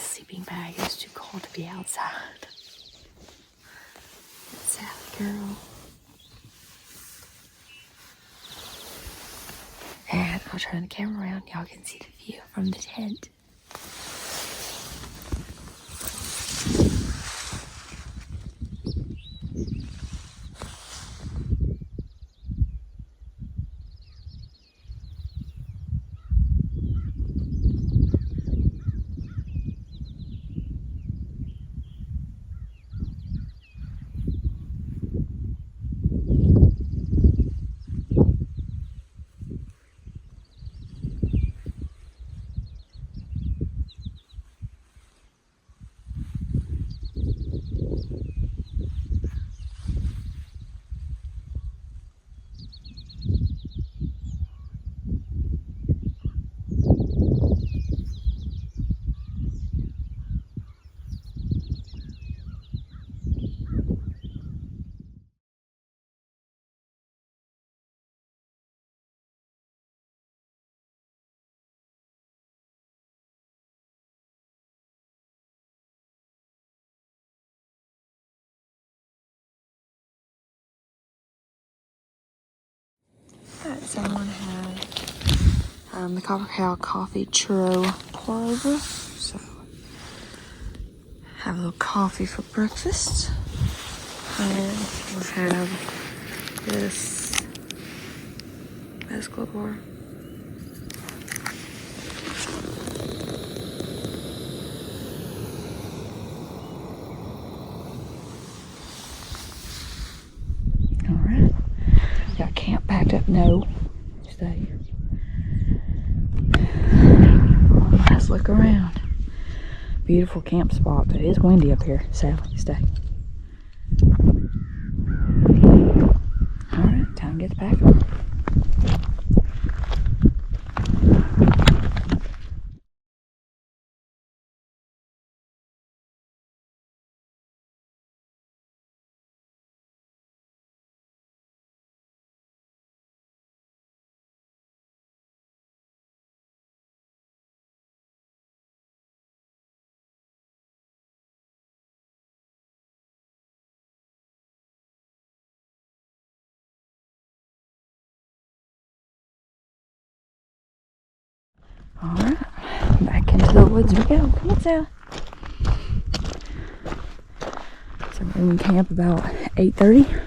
sleeping bag. It's too cold to be outside. Sally girl. And I'll turn the camera around. Y'all can see the view from the tent. Someone had the Copper Cow coffee churro pour over, so have a little coffee for breakfast, and we'll have this mescal bar. All right, got camp packed up. No. Stay. Let's look around. Beautiful camp spot, but it is windy up here. Sally, stay. Alright, time to get the pack on. Alright, back into the woods we go. Come on, Sally. So we're in camp about 8:30.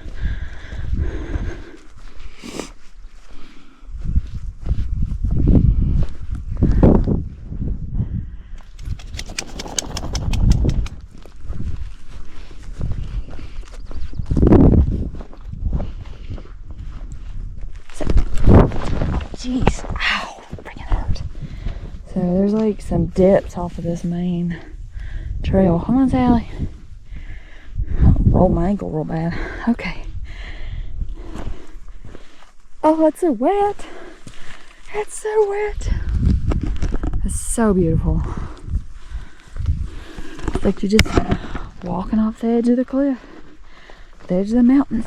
Jeez, ow, freaking hurt. So there's like some dips off of this main trail. Come on, Sally. Rolled my ankle real bad. Okay. Oh, it's so wet. It's so wet. It's so beautiful. It's like you're just walking off the edge of the cliff, the edge of the mountains.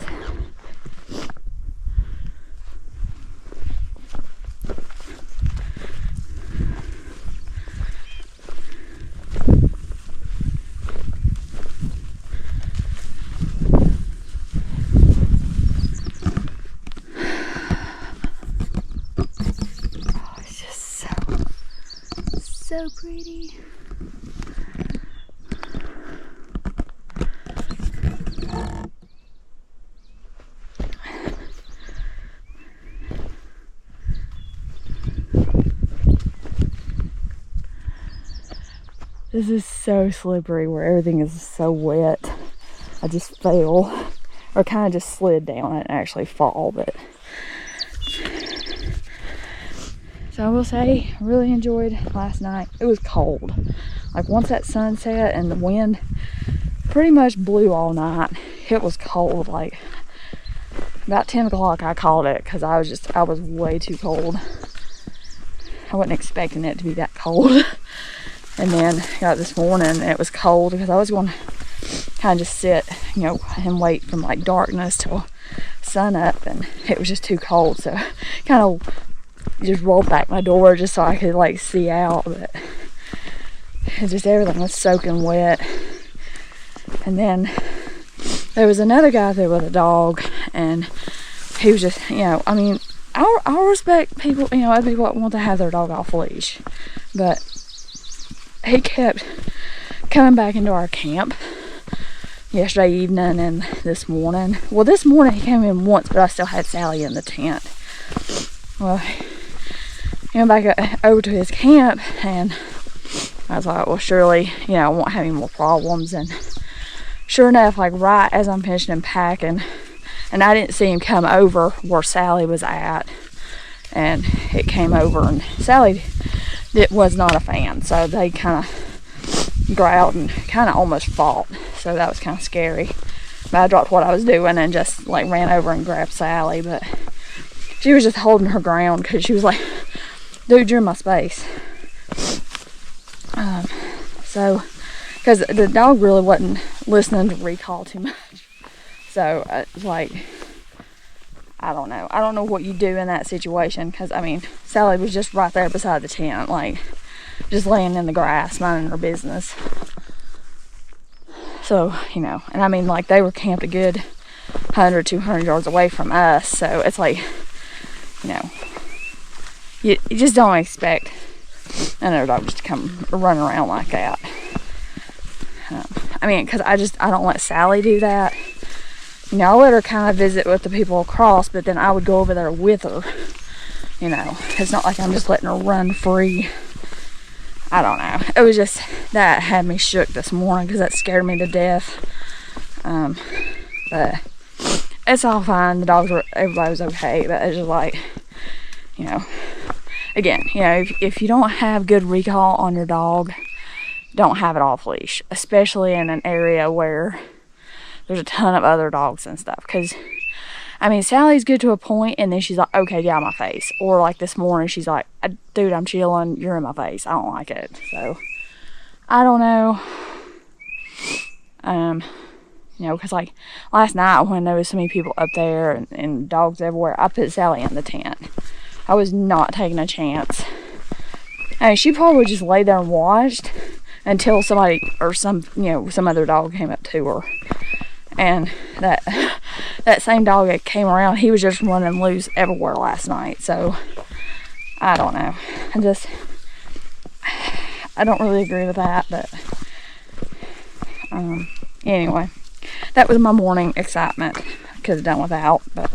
So pretty. This is so slippery where everything is so wet. I just fell, or kind of just slid down. I didn't actually fall, but so I will say, I really enjoyed last night. It was cold. Like once that sun set and the wind pretty much blew all night, it was cold. Like about 10 o'clock I called it because I was way too cold. I wasn't expecting it to be that cold. And then got this morning and it was cold because I was going to kind of just sit, you know, and wait from like darkness till sun up, and it was just too cold. So kind of just rolled back my door just so I could like see out, but and just everything was soaking wet. And then there was another guy there with a dog, and he was just, you know, I mean, I'll respect people, you know, other people that want to have their dog off leash, but he kept coming back into our camp yesterday evening and this morning. Well, this morning he came in once, but I still had Sally in the tent. Well, he went back over to his camp, and I was like, well, surely, you know, I won't have any more problems. And sure enough, like right as I'm finishing unpacking, and I didn't see him come over where Sally was at, and it came over, and Sally was not a fan, so they kind of growled and kind of almost fought, so that was kind of scary. But I dropped what I was doing and just like ran over and grabbed Sally, but she was just holding her ground because she was like, dude, you're in my space. So because the dog really wasn't listening to recall too much, so it's like, I don't know what you do in that situation, because I mean, Sally was just right there beside the tent, like just laying in the grass, minding her business. So, you know, and I mean, like, they were camped a good 100, 200 yards away from us, so it's like, you know, you just don't expect another dog just to come run around like that. I mean, because I don't let Sally do that. You know, I let her kind of visit with the people across, but then I would go over there with her. You know, it's not like I'm just letting her run free. I don't know. It was just, that had me shook this morning because that scared me to death. But it's all fine. The dogs were, everybody was okay. But it's just like, you know, again, you know, if you don't have good recall on your dog, don't have it off leash, especially in an area where there's a ton of other dogs and stuff. Because, I mean, Sally's good to a point, and then she's like, okay, get out of my face. Or like this morning, she's like, dude, I'm chilling, you're in my face, I don't like it. So, I don't know. You know, because like last night when there was so many people up there and dogs everywhere, I put Sally in the tent. I was not taking a chance. I mean, she probably just laid there and watched until somebody or some other dog came up to her. And that same dog that came around, he was just running loose everywhere last night. So, I don't know. I don't really agree with that, but anyway, that was my morning excitement. Could have done without, but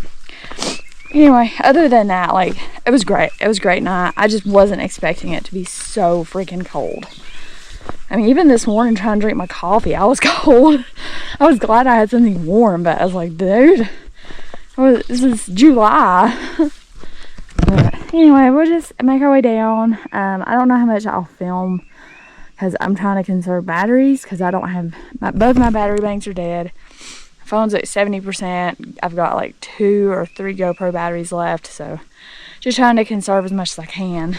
anyway, other than that, like, it was great. It was a great night. I just wasn't expecting it to be so freaking cold. I mean, even this morning trying to drink my coffee, I was cold. I was glad I had something warm, but I was like, dude, this is July. But anyway, we'll just make our way down. I don't know how much I'll film because I'm trying to conserve batteries because I don't have, both my battery banks are dead. My phone's at 70%. I've got like 2 or 3 GoPro batteries left, so just trying to conserve as much as I can.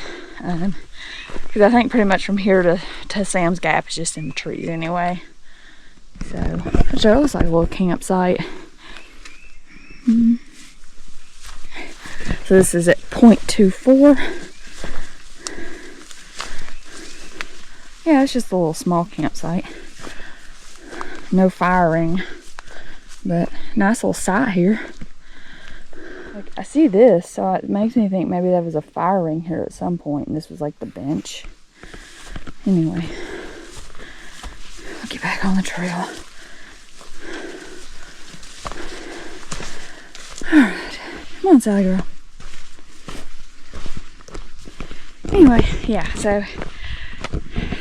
Because I think pretty much from here to Sam's Gap is just in the trees anyway. So, which looks like a little campsite. So this is at 0.24. Yeah, it's just a little small campsite. No firing, but nice little site here. Like, I see this, so it makes me think maybe there was a fire ring here at some point, and this was like the bench. Anyway, I'll get back on the trail. Alright, come on, Sally girl. Anyway, yeah, so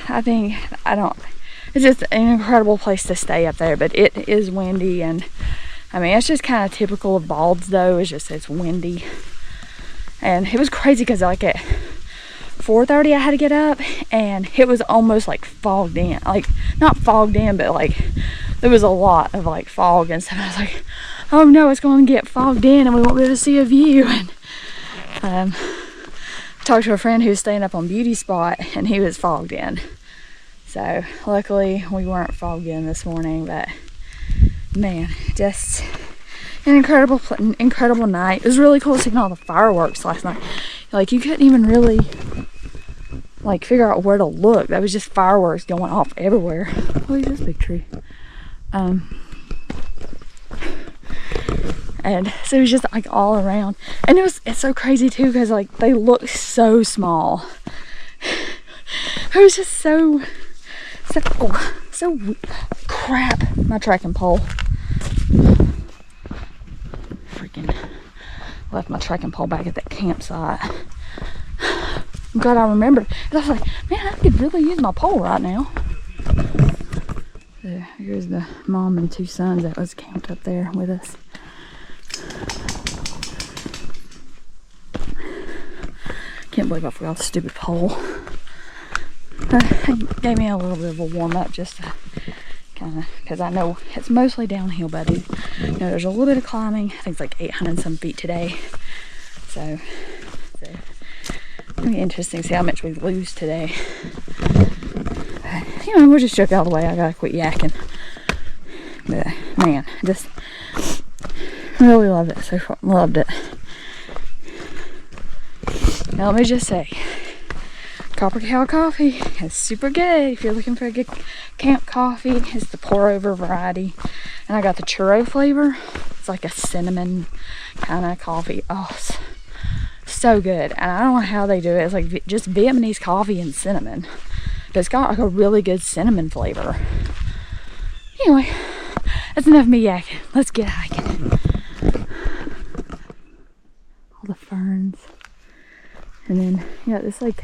I think, it's just an incredible place to stay up there, but it is windy, and I mean, it's just kind of typical of Balds, though. It's windy. And it was crazy because, like, at 4:30 I had to get up, and it was almost, like, fogged in. Like, not fogged in, but, like, there was a lot of, like, fog and stuff. I was like, oh, no, it's going to get fogged in, and we won't be able to see a view. And talked to a friend who was staying up on Beauty Spot, and he was fogged in. So, luckily, we weren't fogged in this morning, but man, just an incredible night. It was really cool seeing all the fireworks last night. Like, you couldn't even really like figure out where to look. That was just fireworks going off everywhere. Oh, look at this big tree. And so it was just like all around, and it's so crazy too, because like they look so small. It was just so crap. My trekking pole. Freaking left my trekking pole back at that campsite. I'm glad I remembered. And I was like, man, I could really use my pole right now. So here's the mom and 2 sons that was camped up there with us. Can't believe I forgot the stupid pole. It gave me a little bit of a warm up just to kind of, because I know it's mostly downhill, but you know, there's a little bit of climbing. I think it's like 800 some feet today. So it'll be interesting to see how much we lose today. But, you know, we'll just joke out of the way. I gotta quit yakking. But man, just really loved it so far. Loved it. Now let me just say, Copper Cow coffee is super good if you're looking for a good camp coffee. It's the pour over variety, and I got the churro flavor. It's like a cinnamon kind of coffee. Oh, it's so good. And I don't know how they do it. It's like just Vietnamese coffee and cinnamon, but it's got like a really good cinnamon flavor. Anyway, that's enough of me yakking. Let's get hiking. All the ferns. And then, yeah, this like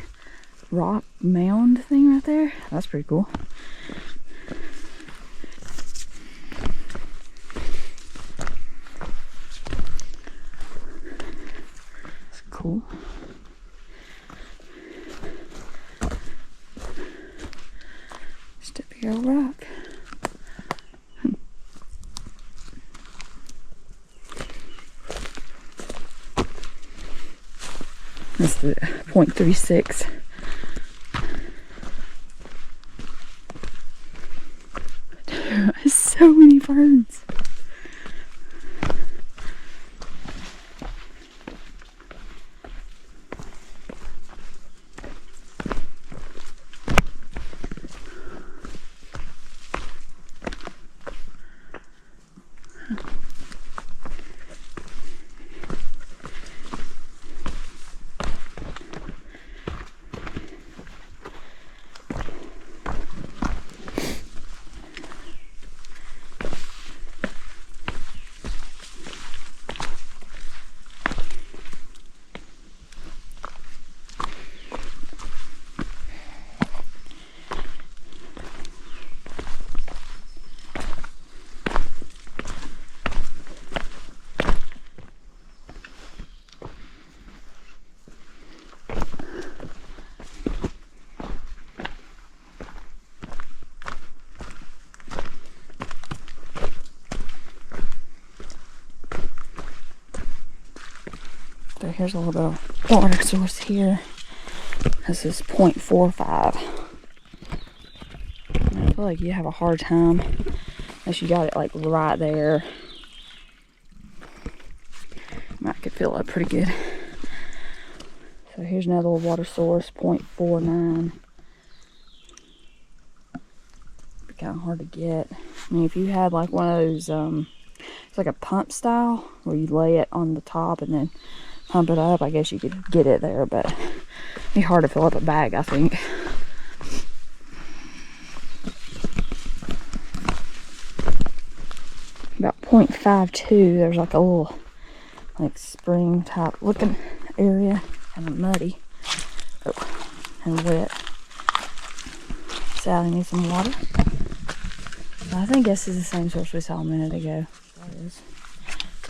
rock mound thing right there. That's pretty cool. It's cool. Just a big old rock. That's the 0.36. There's so many ferns. So here's a little bit of water source here. This is 0.45. I feel like you have a hard time unless you got it like right there. I could fill up pretty good. So here's another little water source, 0.49. Be kind of hard to get. I mean, if you had like one of those, it's like a pump style where you lay it on the top and then pump it up, I guess you could get it there, but it'd be hard to fill up a bag, I think. About 0.52, there's like a little like spring type looking area, kind of muddy. Oh, and wet. Sally needs some water. I think this is the same source we saw a minute ago. That is.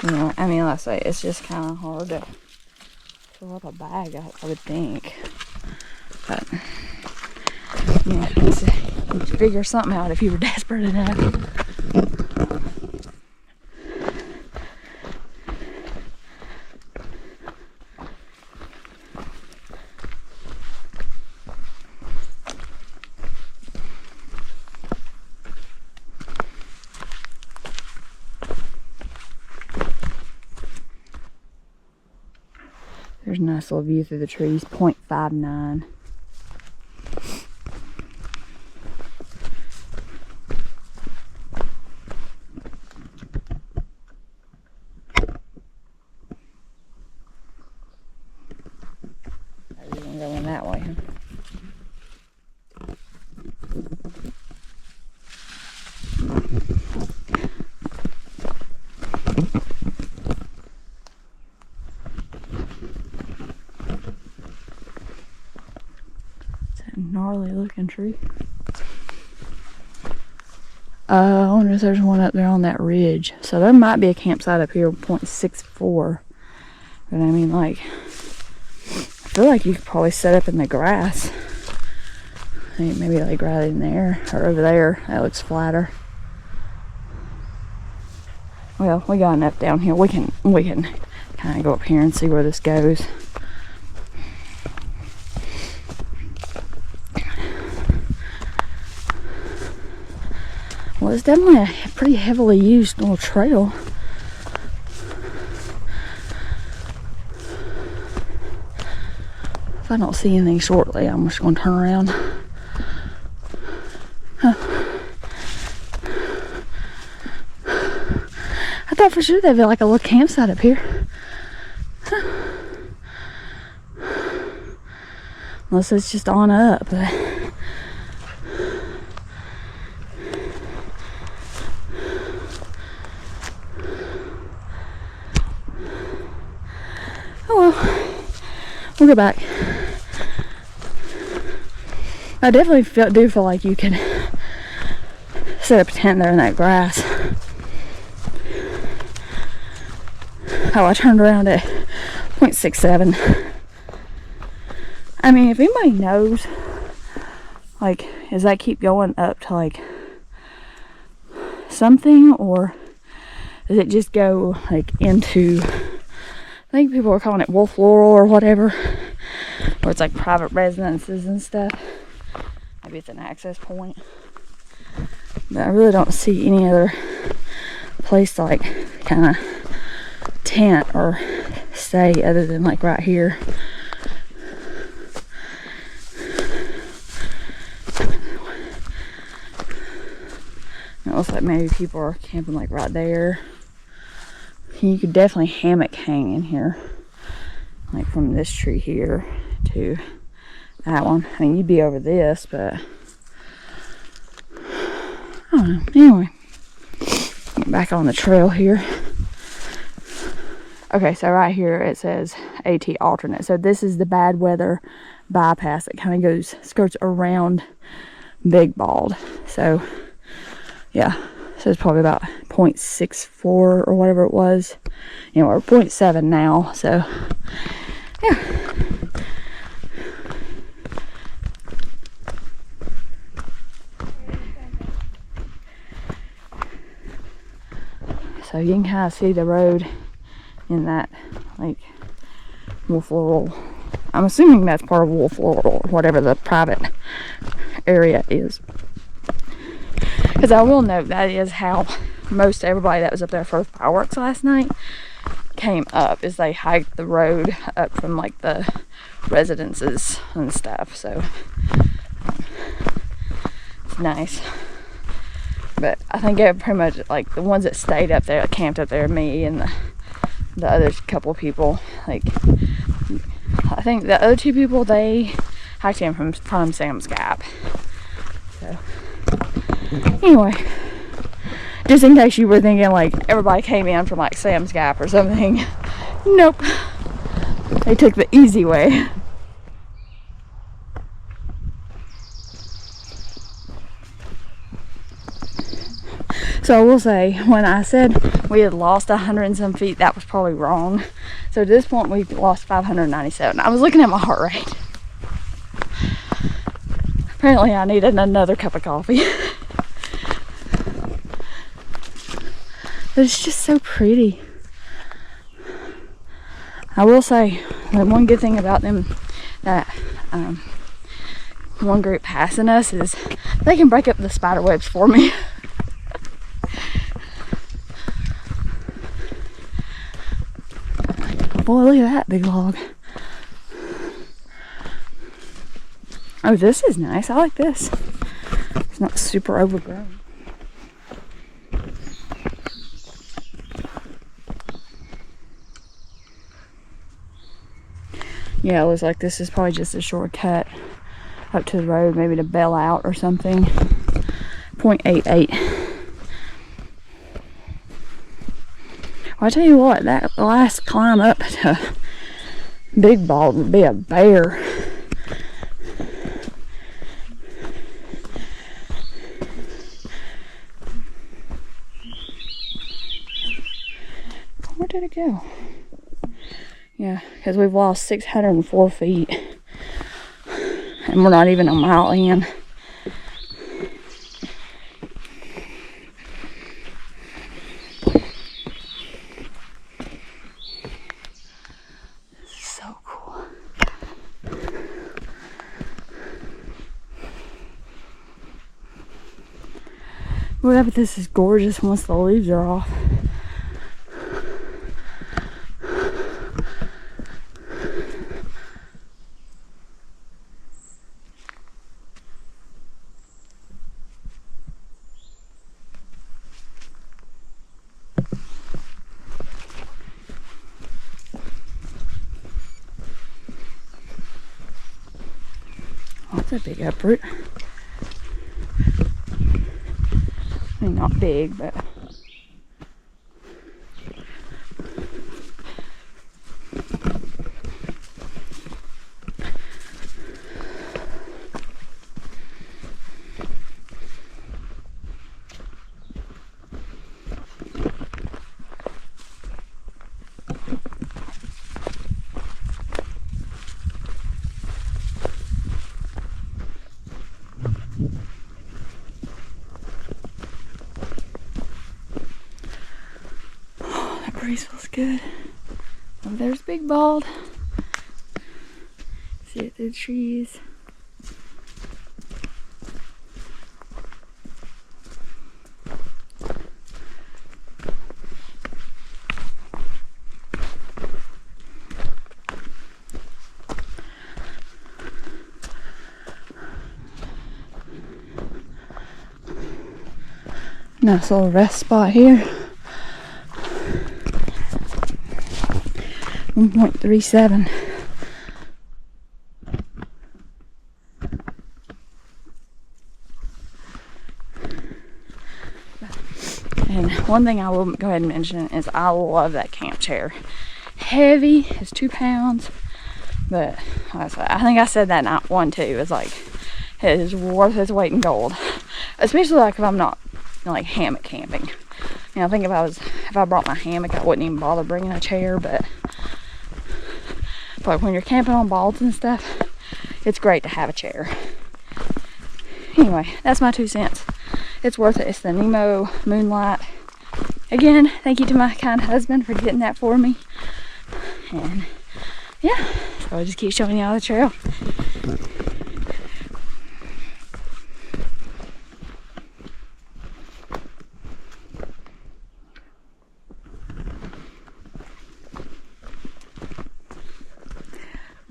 You know, I mean, like I say, it's just kind of hard to fill up a bag, I would think. But, yeah, you'd figure something out if you were desperate enough. There's a nice little view through the trees, 0.59. going that way, huh? It's a gnarly looking tree. I wonder if there's one up there on that ridge. So there might be a campsite up here, 0.64. But I mean, like, I feel like you could probably set up in the grass. I think maybe like right in there or over there. That looks flatter. Well, we got enough down here. We can kind of go up here and see where this goes. Well, it's definitely a pretty heavily used little trail. If I don't see anything shortly, I'm just going to turn around. Huh. I thought for sure there'd be like a little campsite up here. Huh. Unless it's just on up. But oh well, we'll go back. I definitely do feel like you can set up a tent there in that grass. Oh, I turned around at 0.67. I mean, if anybody knows, like, does that keep going up to like something, or does it just go like into, I think people are calling it wolf laurel or whatever, where it's like private residences and stuff. Maybe it's an access point. But I really don't see any other place to like kind of tent or stay other than like right here. It looks like maybe people are camping like right there. You could definitely hammock hang in here, like from this tree here to that one. I mean, you'd be over this, but I don't know. Anyway, get back on the trail here. Okay, so right here it says AT alternate. So this is the bad weather bypass that kind of skirts around Big Bald. So yeah, so it's probably about 0.64 or whatever it was. You know, we're 0.7 now, so yeah. So you can kind of see the road in that, like, wolf laurel. I'm assuming that's part of wolf laurel, or whatever the private area is. Because I will note that is how most everybody that was up there for fireworks last night came up, is they hiked the road up from like the residences and stuff. So it's nice. But I think it pretty much, like, the ones that stayed up there, camped up there, me and the other couple people, like, I think the other two people, they hiked in from Sam's Gap. So anyway, just in case you were thinking like everybody came in from like Sam's Gap or something, nope, they took the easy way. So I will say, when I said we had lost 100 and some feet, that was probably wrong. So at this point we've lost 597. I was looking at my heart rate. Apparently I needed another cup of coffee. But it's just so pretty. I will say, the one good thing about them, that one group passing us, is they can break up the spider webs for me. Boy, look at that big log. Oh, this is nice. I like this. It's not super overgrown. Yeah, it looks like this is probably just a shortcut up to the road, maybe to bail out or something. 0.88. Well, I tell you what, that last climb up to Big Bald would be a bear. Where did it go? Yeah, because we've lost 604 feet. And we're not even a mile in. This is so cool. Well, I bet this is gorgeous once the leaves are off. Oh, that's a big uproot. I mean, not big, but breeze feels good. Oh, there's Big Bald. See it through the trees. Nice little rest spot here. 1.37. And one thing I will go ahead and mention is I love that camp chair. Heavy, it's 2 pounds, but I think I said that night one too. It's like it is worth its weight in gold, especially like if I'm not like hammock camping. You know, I think if I brought my hammock, I wouldn't even bother bringing a chair, but like when you're camping on balds and stuff, it's great to have a chair. Anyway, that's my 2 cents. It's worth it. It's the Nemo Moonlight. Again, thank you to my kind husband for getting that for me. And yeah, so I'll just keep showing you all the trail.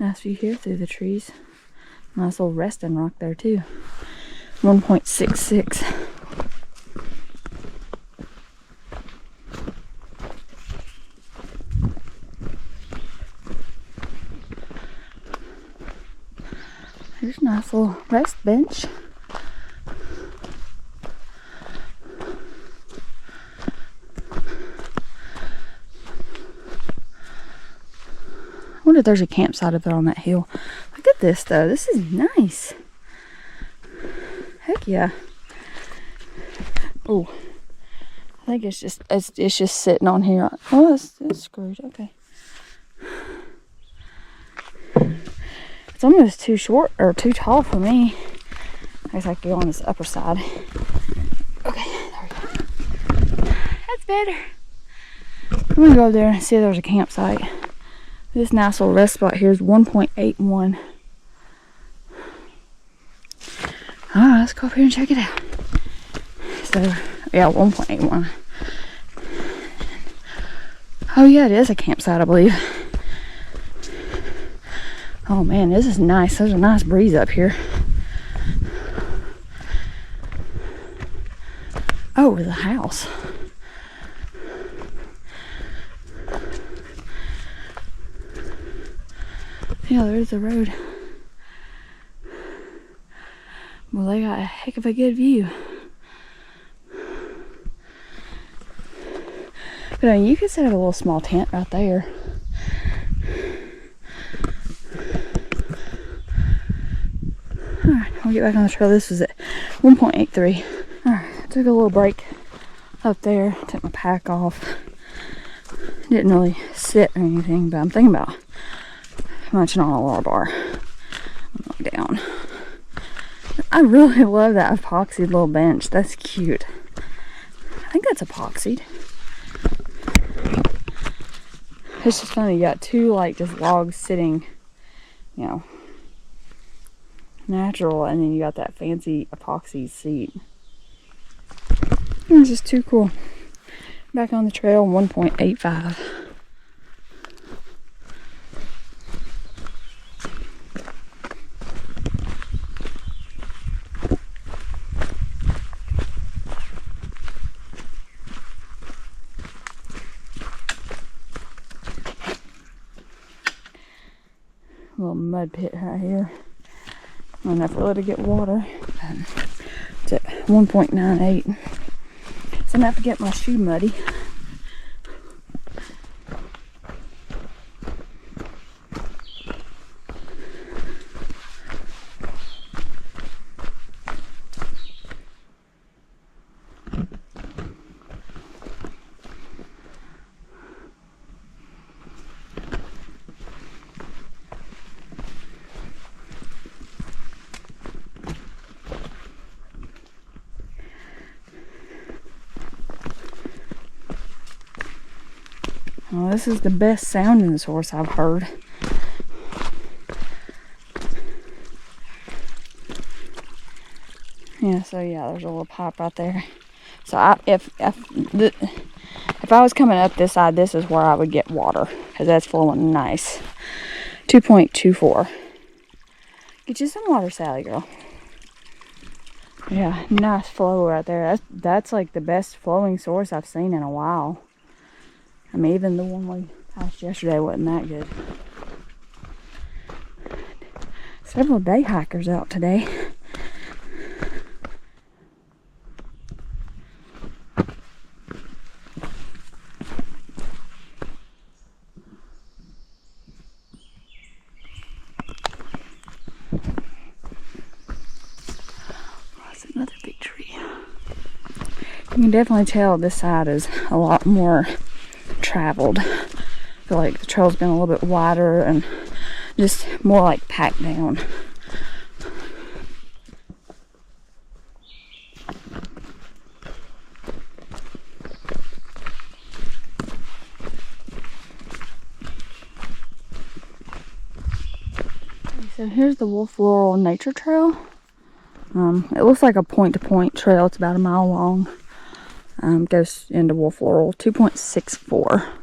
Nice view here through the trees. Nice little resting rock there too. 1.66. Here's a nice little rest bench. I wonder if there's a campsite up there on that hill. Look at this though. This is nice. Heck yeah. Oh, I think it's just sitting on here. Oh, it's screwed. Okay. It's almost too short or too tall for me. I guess I could go on this upper side. Okay, there we go. That's better. I'm gonna go up there and see if there's a campsite. This nice little rest spot here is 1.81. Alright, let's go up here and check it out. So, yeah, 1.81. Oh yeah, it is a campsite, I believe. Oh man, this is nice. There's a nice breeze up here. Oh, there's a house. Yeah, yeah, there's the road. Well, they got a heck of a good view. But I mean, you could set up a little small tent right there. Alright, I'll get back on the trail. This was at 1.83. Alright, I took a little break up there. Took my pack off. Didn't really sit or anything, but I'm thinking about munching on a lower bar. I'm down. I really love that epoxied little bench. That's cute. I think that's epoxied. It's just funny. You got two like just logs sitting, you know, natural, and then you got that fancy epoxy seat. It's just too cool. Back on the trail, 1.85. Little mud pit right here. Not enough really to get water. It's at 1.98. So I'm gonna have to get my shoe muddy. Well, this is the best sounding source I've heard. Yeah, so yeah, there's a little pipe right there. So if I was coming up this side, this is where I would get water, because that's flowing nice. 2.24. Get you some water, Sally girl. Yeah, nice flow right there. That's like the best flowing source I've seen in a while. I mean, even the one we passed yesterday wasn't that good. Several day hikers out today. That's another big tree. You can definitely tell this side is a lot more traveled. I feel like the trail's been a little bit wider and just more like packed down. So here's the Wolf Laurel Nature Trail. It looks like a point-to-point trail. It's about a mile long. Goes into Wolf Laurel, 2.64.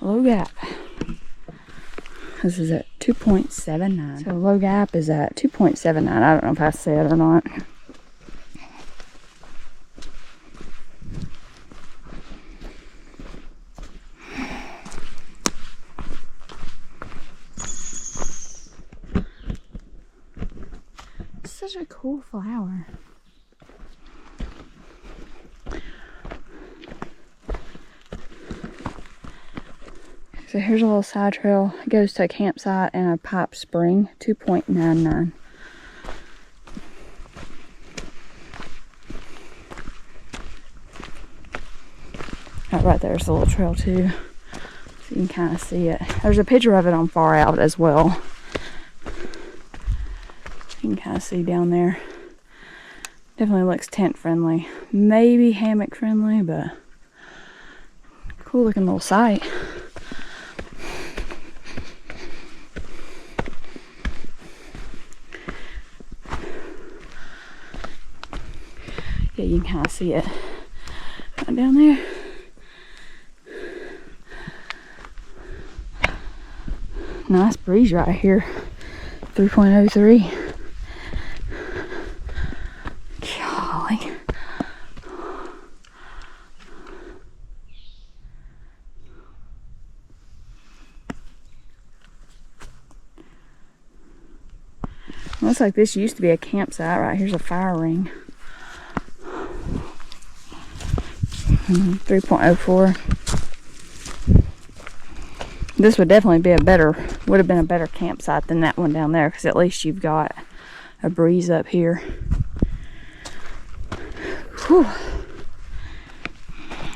Low gap. This is at 2.79. So low gap is at 2.79. I don't know if I said or not. It's such a cool flower. So here's a little side trail. It goes to a campsite and a pipe spring, 2.99. Right there's a little trail too. So you can kind of see it. There's a picture of it on Far Out as well. You can kind of see down there. Definitely looks tent friendly. Maybe hammock friendly, but Cool looking little site. Yeah, you can kind of see it right down there. Nice breeze right here. 3.03. Golly. Looks like this used to be a campsite. Right here's a fire ring. 3.04. This would definitely be would have been a better campsite than that one down there, because at least you've got a breeze up here. Whew.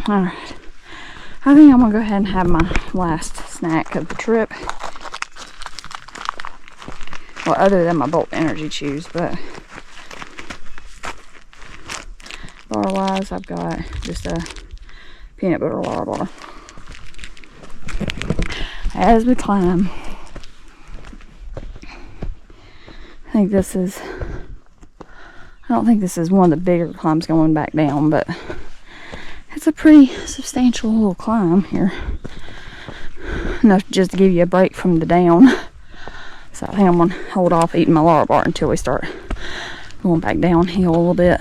Alright. I think I'm gonna go ahead and have my last snack of the trip. Well, other than my Bolt Energy Chews, but bar wise, I've got just a peanut butter Lara bar. As we climb, I don't think this is one of the bigger climbs going back down, but it's a pretty substantial little climb here. Enough just to give you a break from the down. So I think I'm gonna hold off eating my Lara bar until we start going back downhill a little bit.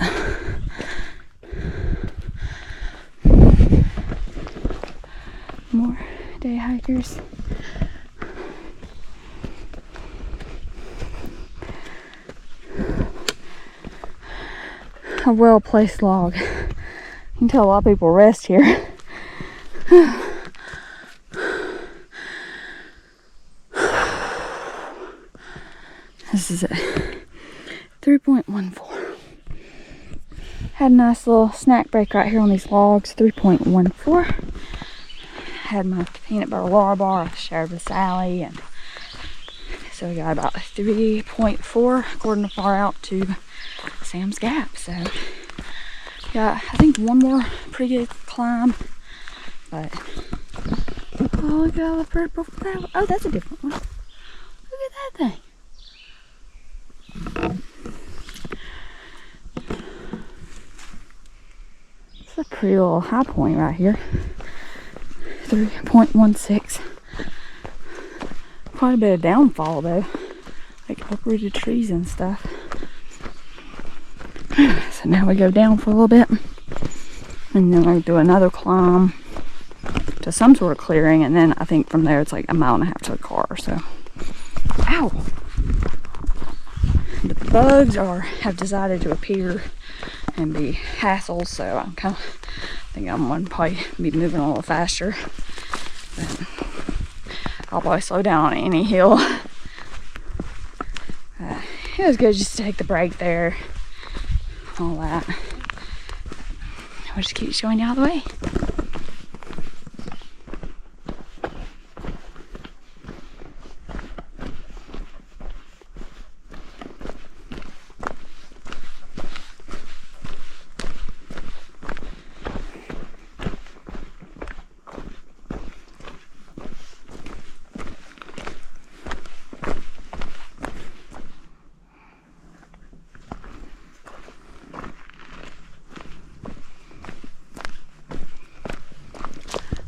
More day hikers. A well-placed log. You can tell a lot of people rest here. This is it. 3.14. Had a nice little snack break right here on these logs. 3.14. Had my peanut butter Lara bar. I shared with Sally, and so we got about 3.4 according to far out to Sam's Gap. So got, I think, one more pretty good climb. But oh, look at all the purple flowers. Oh, that's a different one. Look at that thing. It's a pretty little high point right here. 3.16. Quite a bit of downfall though, like uprooted trees and stuff. So now we go down for a little bit, and then we do another climb to some sort of clearing, and then I think from there it's like a mile and a half to the car. So, ow! The bugs have decided to appear and be hassles, so I think I'm gonna probably be moving a little faster. But I'll probably slow down on any hill. It was good just to take the break there. All that. I'll just keep showing you all the way.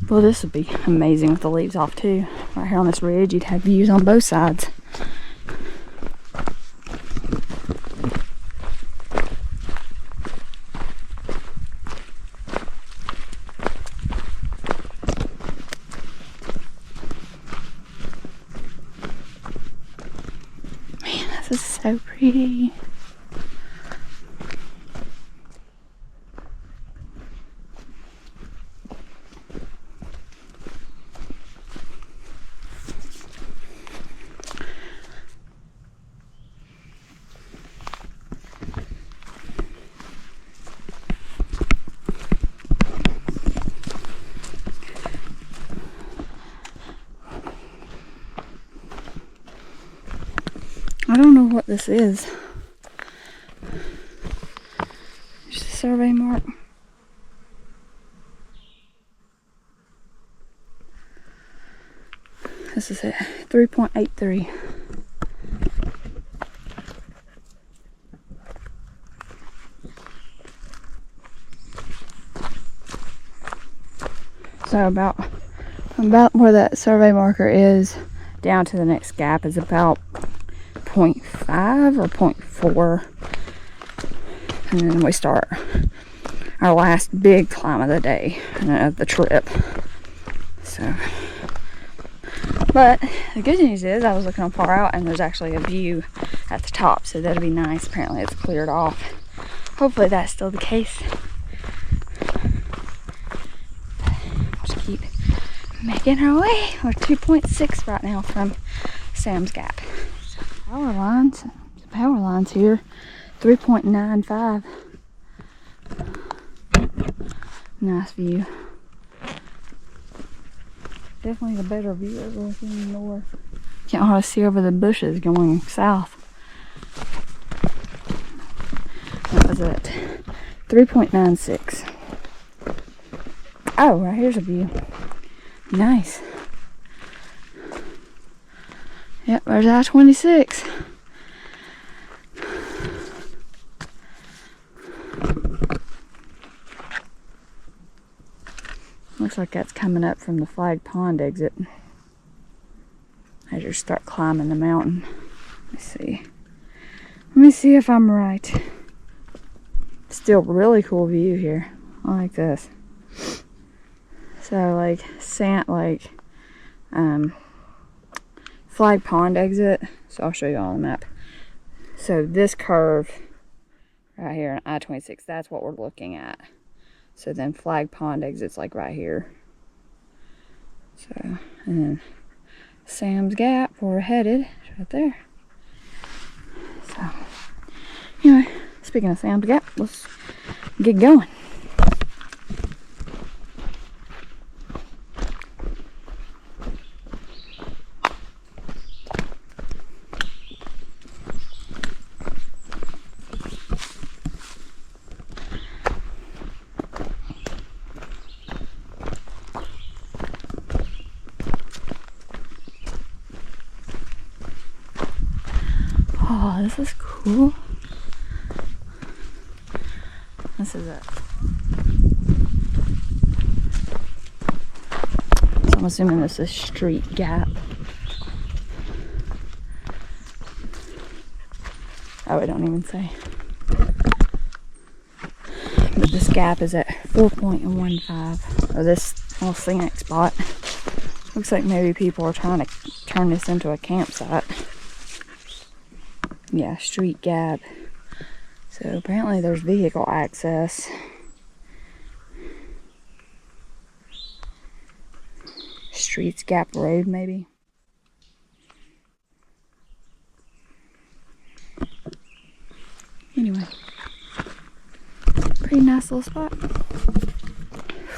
Well, this would be amazing with the leaves off too. Right here on this ridge, you'd have views on both sides. Man, this is so pretty. I don't know what this is. Just a survey mark. This is it, 3.83. So about where that survey marker is down to the next gap is about 0.5 or 0.4. And then we start our last big climb of the day, of the trip. So, but the good news is I was looking on far out and there's actually a view at the top, so that'll be nice. Apparently it's cleared off. Hopefully that's still the case. We'll just keep making our way. We're 2.6 right now from Sam's Gap. So power lines here, 3.95. Nice view. Definitely the better view as we're looking north. Can't hardly see over the bushes going south. That was it. 3.96. Oh, right here's a view. Nice. Yep, there's I-26. Looks like that's coming up from the Flag Pond exit. I just start climbing the mountain. Let's see. Let me see if I'm right. Still really cool view here. I like this. So like Flag Pond exit. So I'll show you on the map. So this curve right here in I-26, that's what we're looking at. So then Flag Pond exits like right here. So, and then Sam's Gap, where we're headed, is right there. So, anyway, speaking of Sam's Gap, let's get going. Oh, this is cool. This is it. So I'm assuming this is Street Gap. Oh, I don't even say. But this gap is at 4.15. Or this little scenic spot. Looks like maybe people are trying to turn this into a campsite. Yeah, Street Gap. So apparently there's vehicle access. Streets Gap Road, maybe. Anyway, pretty nice little spot.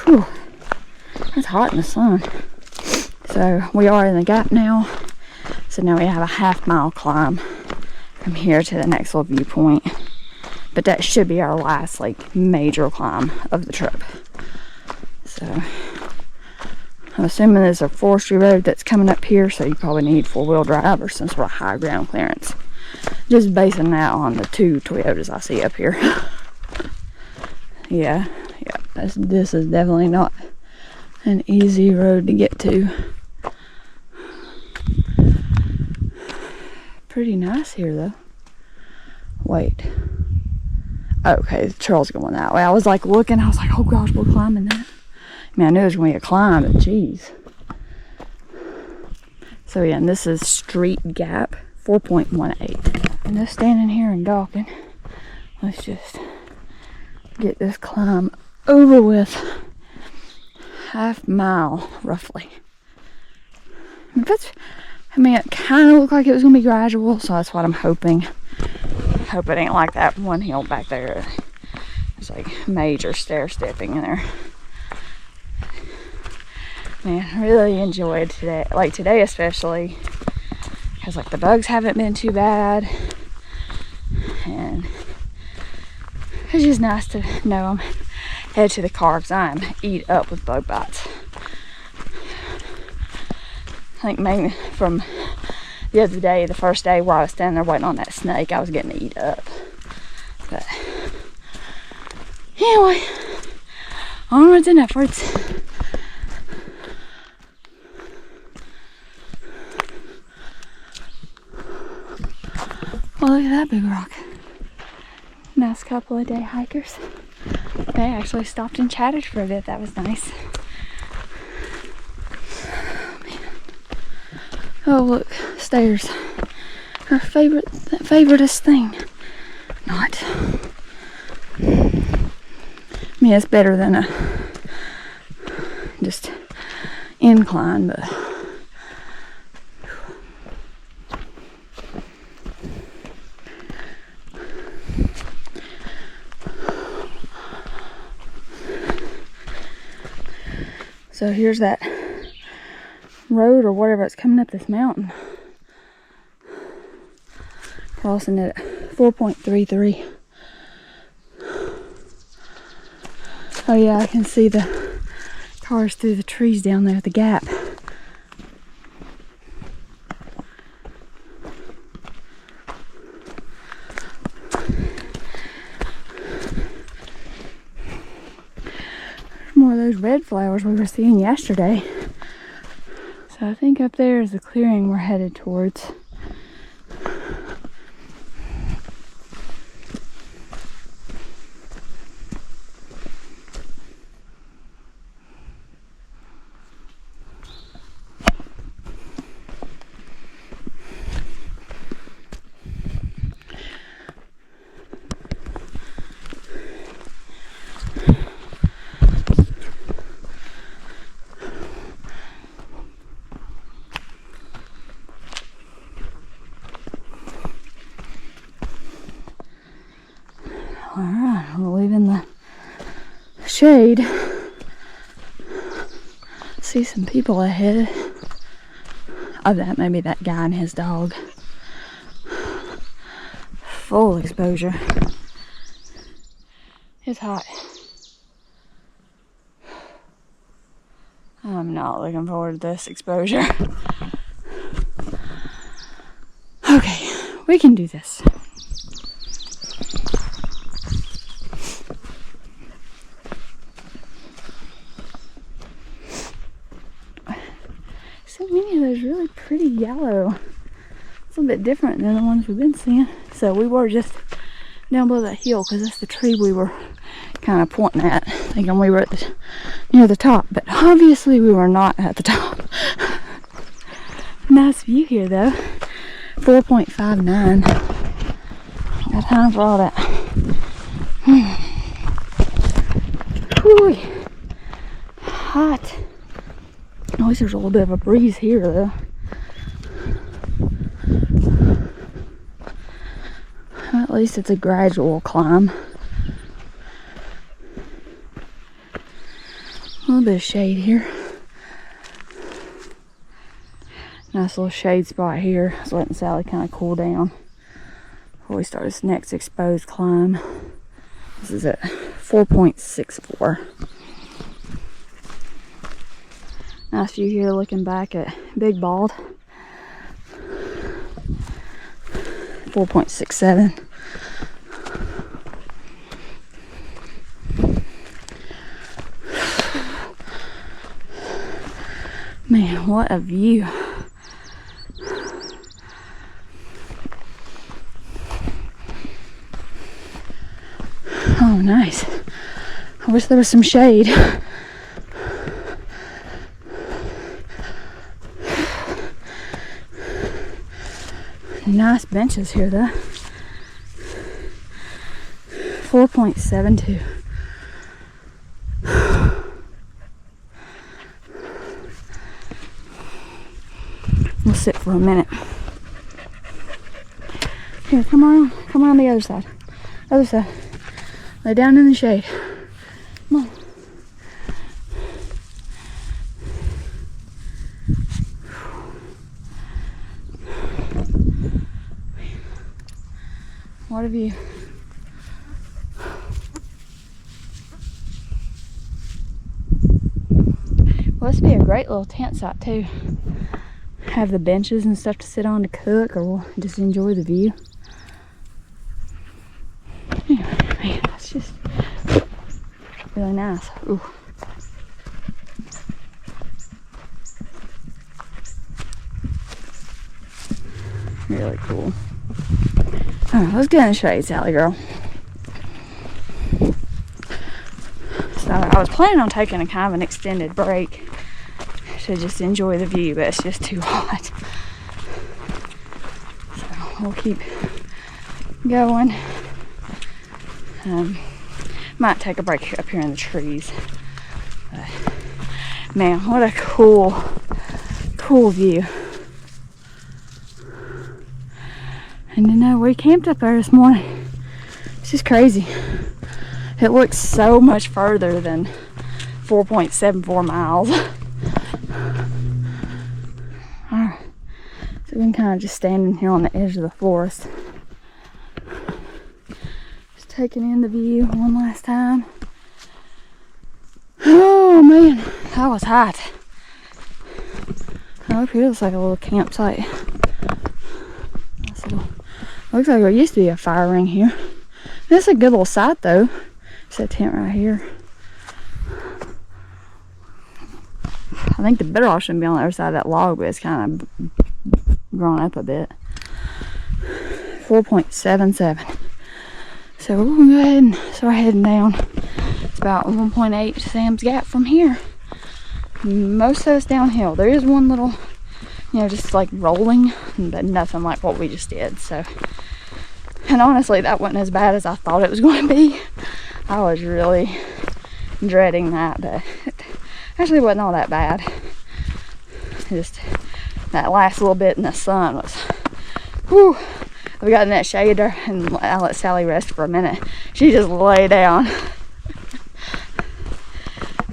Whew, it's hot in the sun. So we are in the gap now. So now we have a half-mile climb from here to the next little viewpoint. But that should be our last like major climb of the trip. So I'm assuming there's a forestry road that's coming up here, so you probably need four-wheel drive or some sort of high ground clearance. Just basing that on the two Toyotas I see up here. yeah, this is definitely not an easy road to get to. Pretty nice here though. Wait. Okay, the trail's going that way. I was like looking, I was like, oh gosh, we're climbing that. I mean, I knew it was going to be a climb, but geez. So yeah, and this is Street Gap, 4.18. And just standing here and gawking. Let's just get this climb over with. Half-mile, roughly. I mean, it kind of looked like it was going to be gradual, so that's what I'm hoping. Hope it ain't like that one hill back there. There's like major stair stepping in there. Man, really enjoyed today. Like today especially. Because like the bugs haven't been too bad. And it's just nice to know I'm headed to the car because I'm eat up with bug bites. I think maybe from the other day, the first day where I was standing there waiting on that snake, I was getting eat up. But anyway, onwards and upwards. Well, look at that big rock. Nice couple of day hikers. They actually stopped and chatted for a bit. That was nice. Oh, man. Oh, look, stairs. Her favoriteest thing. Not. I mean, it's better than a just incline, but so here's that road or whatever that's coming up this mountain. Crossing it at 4.33. Oh yeah, I can see the cars through the trees down there at the gap. More of those red flowers we were seeing yesterday. So I think up there is the clearing we're headed towards. Alright, we're leaving the shade. See some people ahead. Oh, that maybe that guy and his dog. Full exposure. It's hot. I'm not looking forward to this exposure. Okay, we can do this. So many of those really pretty yellow. It's a little bit different than the ones we've been seeing. So we were just down below that hill because that's the tree we were kind of pointing at, thinking we were at near the top, but obviously we were not at the top. Nice view here though. 4.59. Got time for all that. Whew. Hot. At least there's a little bit of a breeze here though. At least it's a gradual climb. A little bit of shade here. Nice little shade spot here. Just letting Sally kind of cool down before we start this next exposed climb. This is at 4.64. Nice view here looking back at Big Bald. 4.67. Man, what a view. Oh, nice. I wish there was some shade. Nice benches here though. 4.72. We'll sit for a minute. Here, come around the other side. Other side. Lay down in the shade. Come on. What a view. Well, this would be a great little tent site too. have the benches and stuff to sit on to cook, or we'll just enjoy the view. Anyway, man, that's just really nice. Ooh. Really cool. Alright, let's get in the shade, Sally girl. So I was planning on taking a kind of an extended break to just enjoy the view, but it's just too hot. So we'll keep going. Might take a break up here in the trees. But, man, what a cool view. And you know, we camped up there this morning. It's just crazy. It looks so much further than 4.74 miles. Alright, so we can kind of just standing here on the edge of the forest. Just taking in the view one last time. Oh man, that was hot. Oh, up here looks like a little campsite. Looks like there used to be a fire ring here. This is a good little site though. It's that tent right here. I think the better option would be on the other side of that log, but it's kind of grown up a bit. 4.77. So we're gonna go ahead and start heading down. It's about 1.8 Sam's Gap from here. Most of it's downhill. There is one little, you know, just like rolling, but nothing like what we just did. So, and honestly, that wasn't as bad as I thought it was going to be. I was really dreading that, but it actually wasn't all that bad. Just that last little bit in the sun was, whew. We got in that shade there, and I let Sally rest for a minute. She just lay down.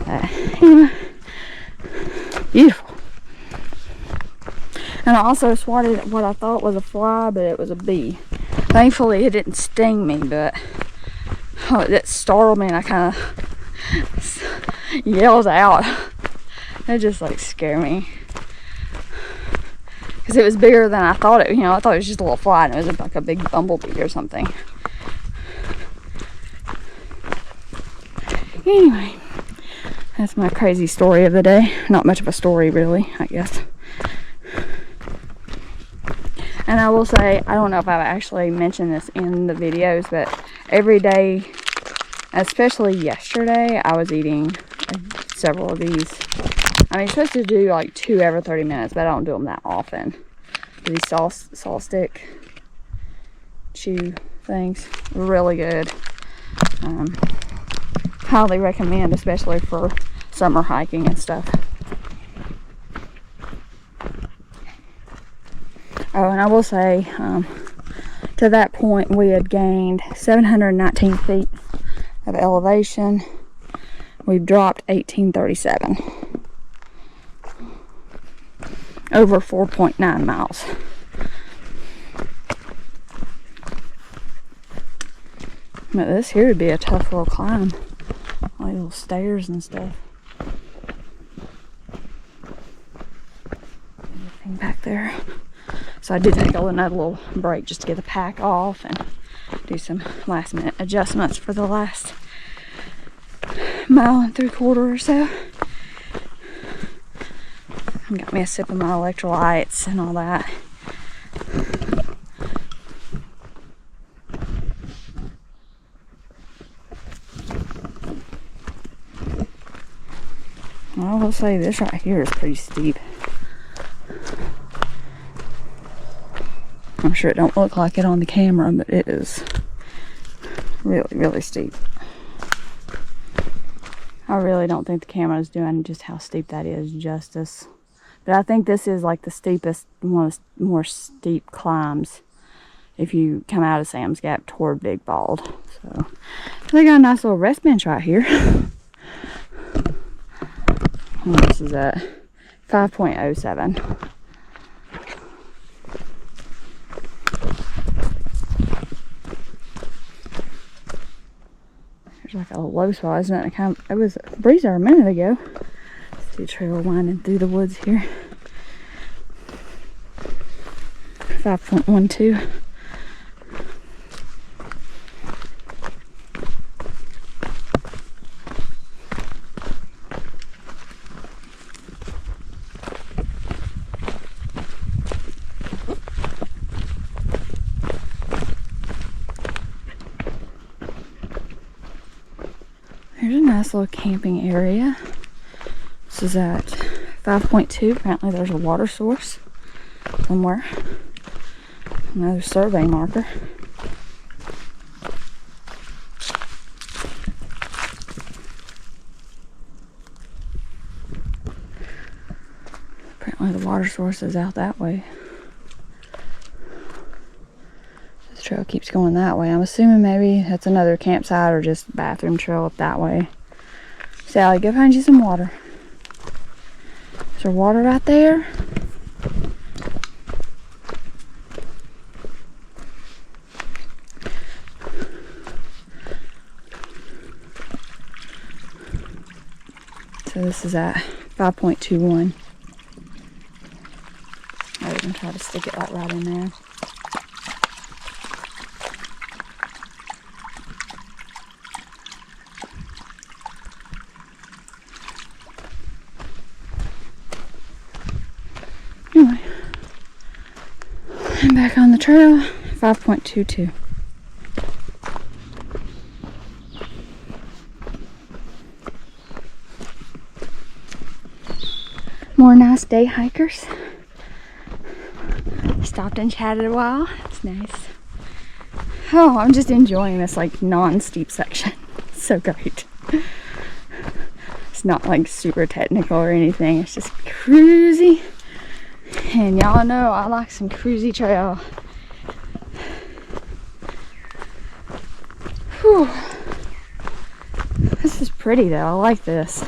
Anyway, beautiful. And I also swatted what I thought was a fly, but it was a bee. Thankfully, it didn't sting me, but it startled me, and I kind of yelled out. It just like scared me, because it was bigger than I thought it. You know, I thought it was just a little fly, and it was like a big bumblebee or something. Anyway, that's my crazy story of the day. Not much of a story, really, I guess. And I will say, I don't know if I've actually mentioned this in the videos, but every day, especially yesterday, I was eating several of these. I mean, you're supposed to do like 2 every 30 minutes, but I don't do them that often. These salt stick chew things, really good. Highly recommend, especially for summer hiking and stuff. Oh, and I will say, to that point, we had gained 719 feet of elevation. We've dropped 1837. Over 4.9 miles. But this here would be a tough little climb. All these little stairs and stuff. Anything back there. So I did take another little break just to get the pack off and do some last minute adjustments for the last 1.75 miles or so. Got me a sip of my electrolytes and all that. I will say this right here is pretty steep. I'm sure it don't look like it on the camera, but it is really, really steep. I really don't think the camera is doing just how steep that is justice. But I think this is like the steepest, one of the more steep climbs if you come out of Sam's Gap toward Big Bald. So they got a nice little rest bench right here. And this is at 5.07. There's like a low spot, isn't it? It was a breeze there a minute ago. See a trail winding through the woods here. 5.12. Here's a nice little camping area. This is at 5.2. Apparently there's a water source somewhere. Another survey marker. Apparently the water source is out that way. This trail keeps going that way. I'm assuming maybe that's another campsite or just bathroom trail up that way. Sally, go find you some water. Is there water right there? So this is at 5.21. I was gonna try to stick it like right in there. Anyway, I'm back on the trail, 5.22. More nice day hikers. Stopped and chatted a while. It's nice. Oh, I'm just enjoying this like non-steep section. It's so great. It's not like super technical or anything. It's just cruisy. And y'all know I like some cruisy trail. Whew. This is pretty though. I like this.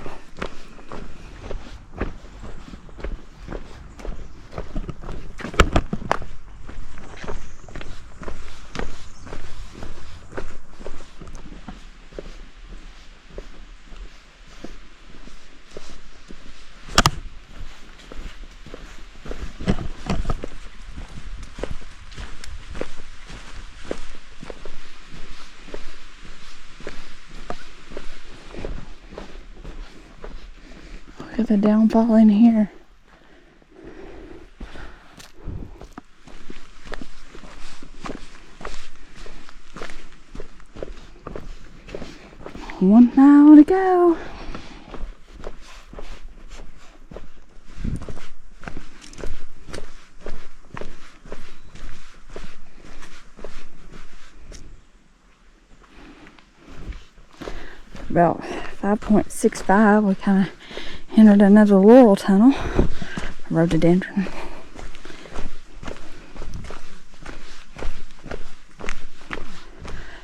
Look at the downfall in here. One mile to go. About 5.65, we kind of entered another laurel tunnel, rhododendron.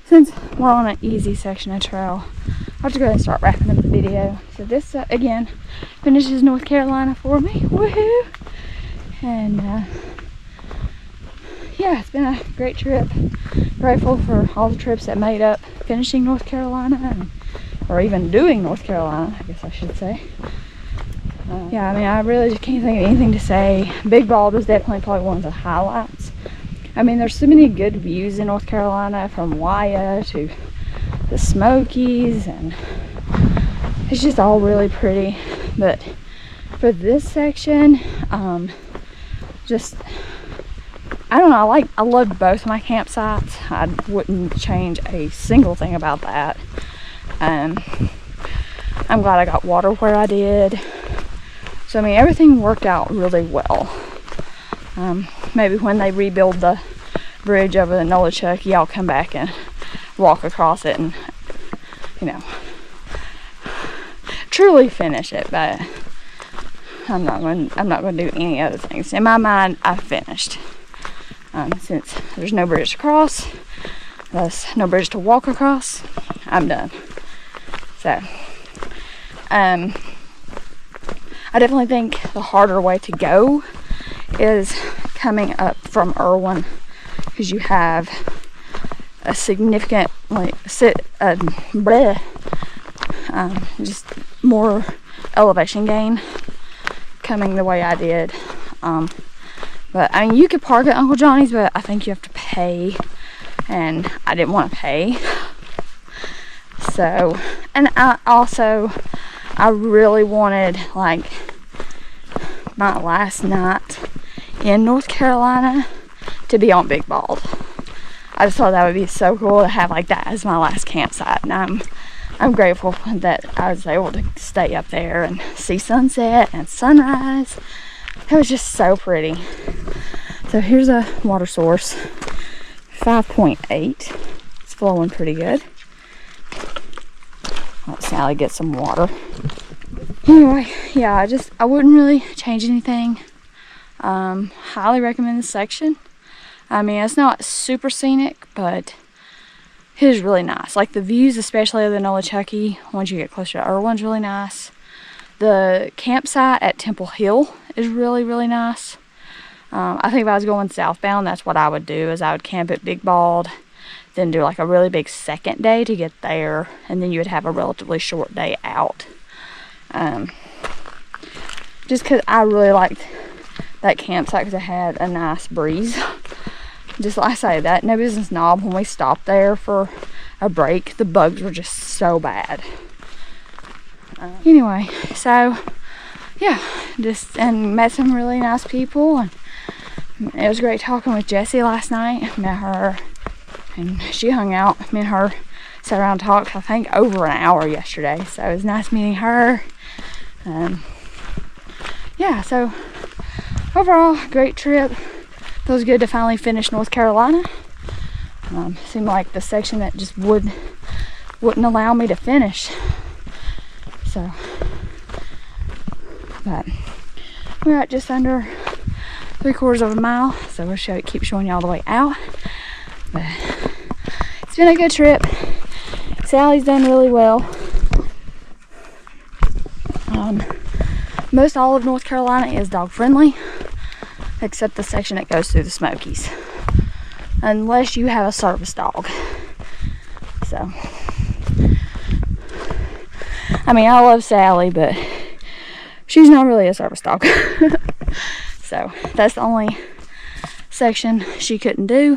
Since we're on an easy section of trail, I'll have to go ahead and start wrapping up the video. So this, again, finishes North Carolina for me. Woohoo! And, yeah, it's been a great trip. Grateful for all the trips that made up finishing North Carolina, or even doing North Carolina, I guess I should say. Yeah, I mean, I really just can't think of anything to say. Big Bald was definitely probably one of the highlights. I mean, there's so many good views in North Carolina, from Waya to the Smokies, and it's just all really pretty. But for this section, just, I don't know, I loved both my campsites. I wouldn't change a single thing about that. I'm glad I got water where I did. So, I mean, everything worked out really well. Maybe when they rebuild the bridge over the Nolichucky, I'll come back and walk across it and, you know, truly finish it. But I'm not going to do any other things. In my mind, I've finished. Since there's no bridge to cross, there's no bridge to walk across, I'm done. So, I definitely think the harder way to go is coming up from Erwin, because you have a significant, like, just more elevation gain coming the way I did. But I mean, you could park at Uncle Johnny's, but I think you have to pay, and I didn't want to pay. So, and I really wanted, like, my last night in North Carolina to be on Big Bald. I just thought that would be so cool to have like that as my last campsite, and I'm grateful that I was able to stay up there and see sunset and sunrise. It was just so pretty. So here's a water source, 5.8. It's flowing pretty good. Let Sally get some water. Anyway, yeah, I wouldn't really change anything. Highly recommend this section. I mean, it's not super scenic, but it is really nice. Like the views, especially of the Nolichucky, once you get closer to Erwin's, really nice. The campsite at Temple Hill is really, really nice. I think if I was going southbound, that's what I would do, is I would camp at Big Bald, then do like a really big second day to get there, and then you would have a relatively short day out. Just because I really liked that campsite because it had a nice breeze. Just like I say, that No Business Knob, when we stopped there for a break, the bugs were just so bad. Anyway, so yeah, and met some really nice people, and it was great talking with Jessie last night. Met her, and she hung out. Me and her sat around and talked, I think, over an hour yesterday. So it was nice meeting her. Yeah, so overall, great trip. Feels good to finally finish North Carolina. Seemed like the section that just wouldn't allow me to finish. So, but we're at just under 3/4 of a mile, so we'll keep showing y'all the way out. But it's been a good trip. Sally's done really well. Most all of North Carolina is dog friendly, except the section that goes through the Smokies, unless you have a service dog. So, I mean, I love Sally, but she's not really a service dog. So that's the only section she couldn't do,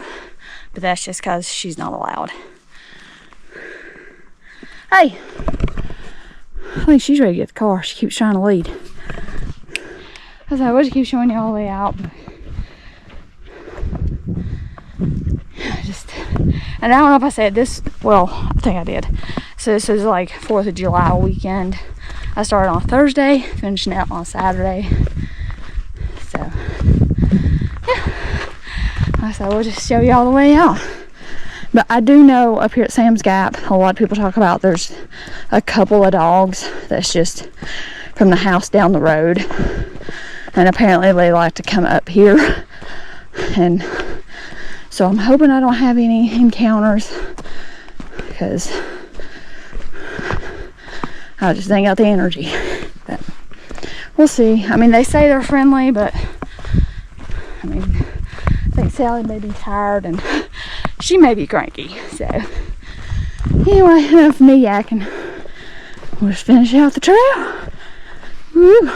but that's just because she's not allowed. Hey, I think she's ready to get the car. She keeps trying to lead. I was like, we'll just keep showing you all the way out. But and I don't know if I said this, well, I think I did. So this is like 4th of July weekend. I started on Thursday, finishing out on Saturday. So, yeah. Like I said, we'll just show you all the way out. But I do know up here at Sam's Gap, a lot of people talk about there's a couple of dogs that's just from the house down the road. And apparently they like to come up here. And so I'm hoping I don't have any encounters, because I just ain't got the energy. But we'll see. I mean, they say they're friendly, but I mean, I think Sally may be tired and she may be cranky. So anyway, enough of me yakking. We'll just finish out the trail. Woo.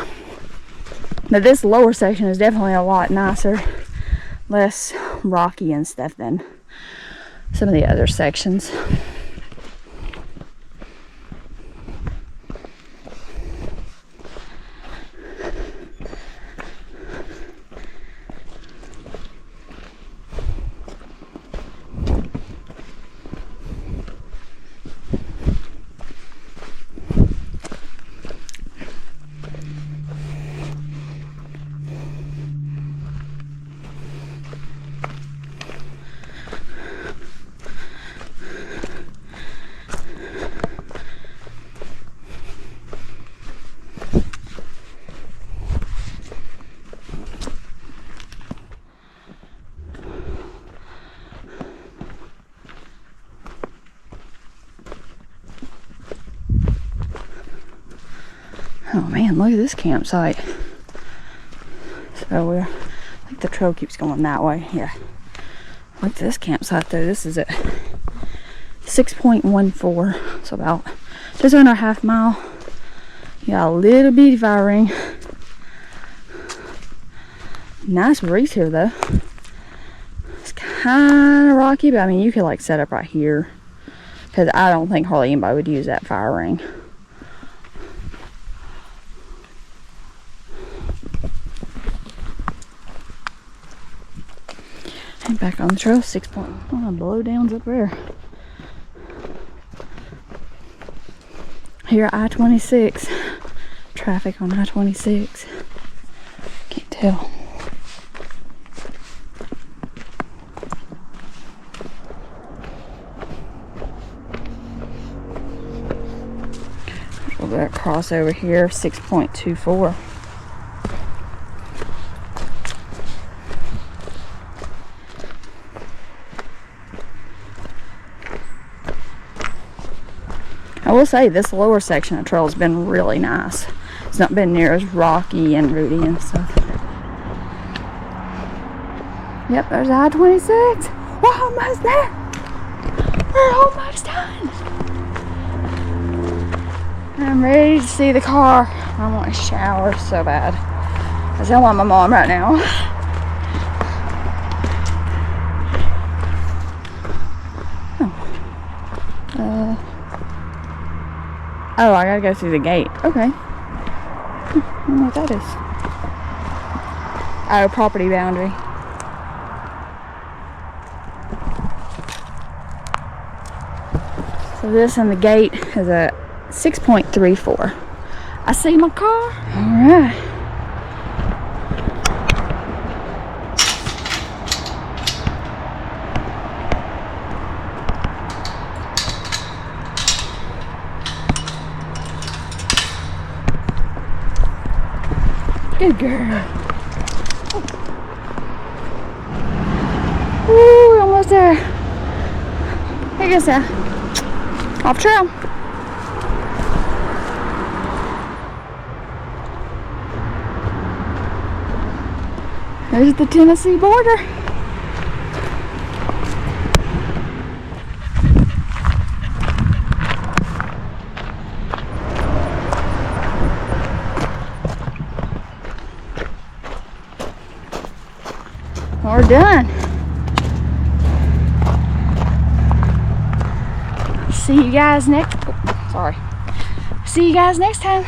But this lower section is definitely a lot nicer, less rocky and stuff than some of the other sections. Oh man, look at this campsite. So I think the trail keeps going that way. Yeah. Look at this campsite though. This is at 6.14. So about just under a half mile. You got a little bitty fire ring. Nice breeze here though. It's kind of rocky, but I mean you could like set up right here, because I don't think hardly anybody would use that fire ring. And back on the trail, 6 point. Oh, blowdowns up there. Here at I-26. Traffic on I-26. Can't tell. We'll go across over here, 6.24. I will say this lower section of trail has been really nice. It's not been near as rocky and rooty and stuff. Yep, there's I-26. We're almost there. We're almost done. I'm ready to see the car. I want a shower so bad. I sound like my mom right now. Oh, I gotta go through the gate. Okay. I don't know what that is. Oh, property boundary. So this and the gate is a 6.34. I see my car. Alright. Good girl. Woo, almost there. Here goes that. Off trail. There's the Tennessee border. We're done. See you guys next. See you guys next time.